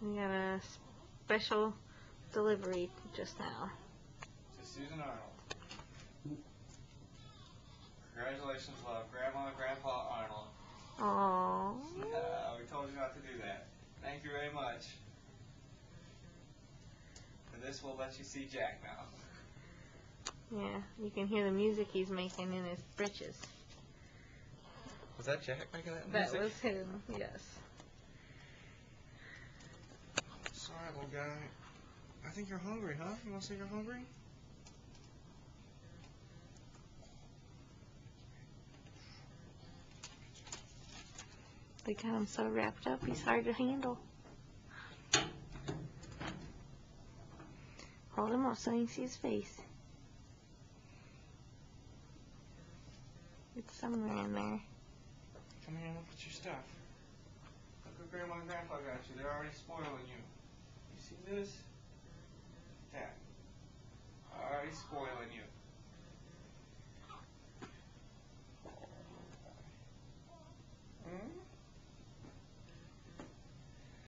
We got a special delivery just now. To Susan Arnold. Congratulations, love. Grandma and Grandpa Arnold. Aww. We told you not to do that. Thank you very much. And this will let you see Jack now. Yeah, you can hear the music he's making in his britches. Was that Jack making that music? That was him, yes. Sorry, little guy. I think you're hungry, huh? You want to say you're hungry? They got him so wrapped up, he's hard to handle. Hold him up so you can see his face. It's somewhere in there. Come here and look at your stuff. Look what Grandma and Grandpa got you. They're already spoiling you. You see this? That.